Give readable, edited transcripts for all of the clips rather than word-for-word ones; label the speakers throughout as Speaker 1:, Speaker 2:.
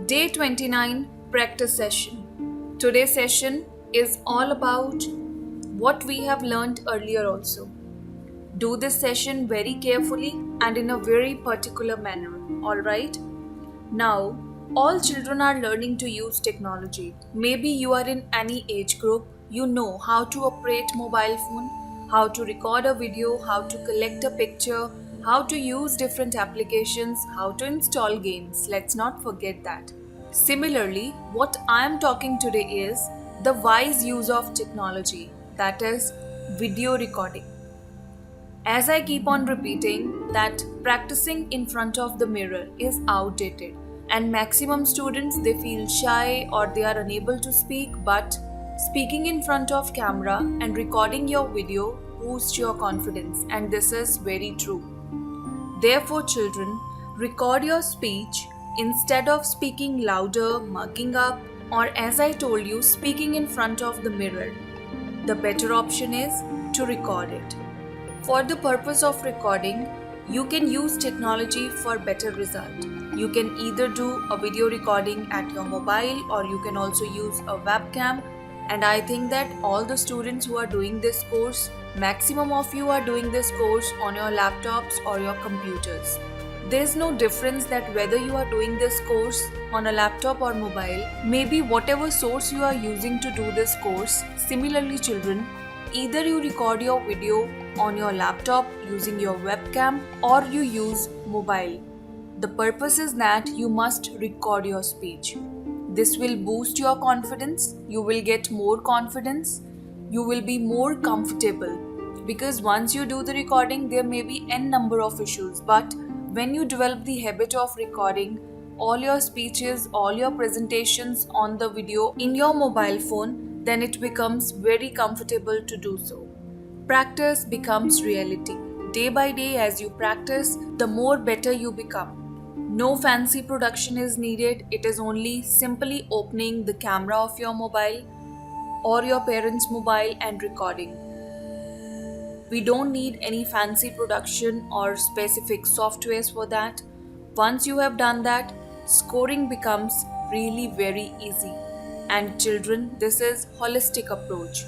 Speaker 1: Day 29 Practice Session. Today's session is all about what we have learned earlier also. Do this session very carefully and in a very particular manner, alright? Now, all children are learning to use technology. Maybe you are in any age group, you know how to operate mobile phone, how to record a video, how to collect a picture, how to use different applications, how to install games. Let's not forget that. Similarly, what I am talking today is the wise use of technology, that is video recording. As I keep on repeating that practicing in front of the mirror is outdated and maximum students they feel shy or they are unable to speak, but speaking in front of camera and recording your video boosts your confidence, and this is very true. Therefore children, record your speech instead of speaking louder, mugging up, or as I told you, speaking in front of the mirror. The better option is to record it. For the purpose of recording, you can use technology for better result. You can either do a video recording at your mobile or you can also use a webcam. And I think that all the students who are doing this course, maximum of you are doing this course on your laptops or your computers. There's no difference that whether you are doing this course on a laptop or mobile, maybe whatever source you are using to do this course. Similarly children, either you record your video on your laptop using your webcam or you use mobile. The purpose is that you must record your speech. This will boost your confidence, you will get more confidence, you will be more comfortable. Because once you do the recording, there may be n number of issues, but when you develop the habit of recording all your speeches, all your presentations on the video in your mobile phone, then it becomes very comfortable to do so. Practice becomes reality. Day by day as you practice, the more better you become. No fancy production is needed, it is only simply opening the camera of your mobile or your parents' mobile and recording. We don't need any fancy production or specific softwares for that. Once you have done that, scoring becomes really very easy. And children, this is holistic approach.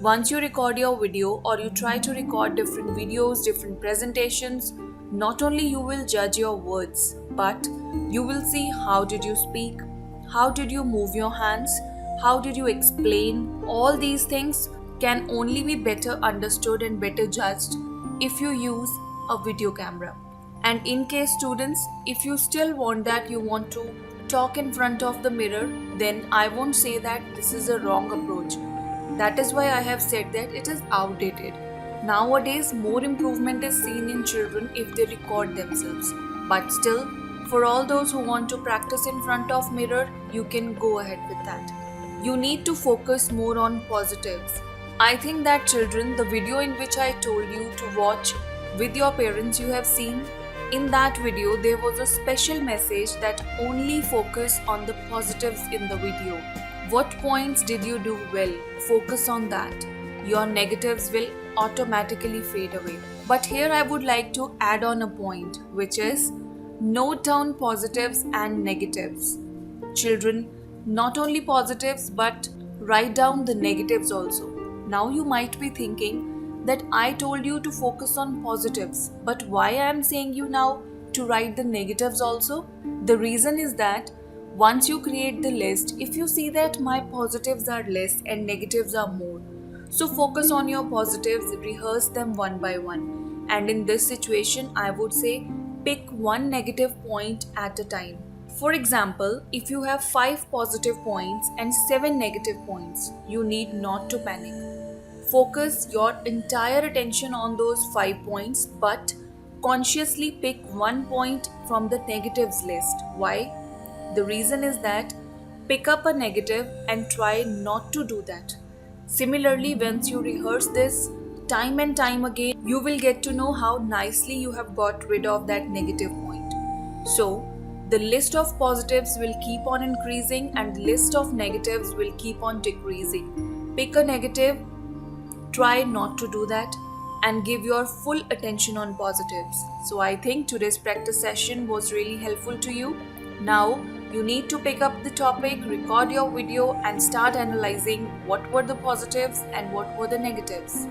Speaker 1: Once you record your video or you try to record different videos, different presentations, not only you will judge your words, but you will see how did you speak, how did you move your hands, how did you explain. All these things can only be better understood and better judged if you use a video camera. And in case students, if you still want that you want to talk in front of the mirror, then I won't say that this is a wrong approach. That is why I have said that it is outdated. Nowadays, more improvement is seen in children if they record themselves. But still, for all those who want to practice in front of mirror, you can go ahead with that. You need to focus more on positives. I think that children, the video in which I told you to watch with your parents you have seen, in that video there was a special message that only focus on the positives in the video. What points did you do well? Focus on that. Your negatives will automatically fade away. But here I would like to add on a point, which is note down positives and negatives. Children, not only positives but write down the negatives also. Now you might be thinking that I told you to focus on positives, but why I am saying you now to write the negatives also? The reason is that once you create the list, if you see that my positives are less and negatives are more, so focus on your positives, rehearse them one by one. And in this situation, I would say pick one negative point at a time. For example, if you have 5 positive points and 7 negative points, you need not to panic. Focus your entire attention on those 5 points, but consciously pick one point from the negatives list. Why? The reason is that pick up a negative and try not to do that. Similarly, once you rehearse this time and time again, you will get to know how nicely you have got rid of that negative point. So, the list of positives will keep on increasing and the list of negatives will keep on decreasing. Pick a negative, try not to do that, and give your full attention on positives. So I think today's practice session was really helpful to you. Now, You need to pick up the topic, record your video, and start analyzing what were the positives and what were the negatives.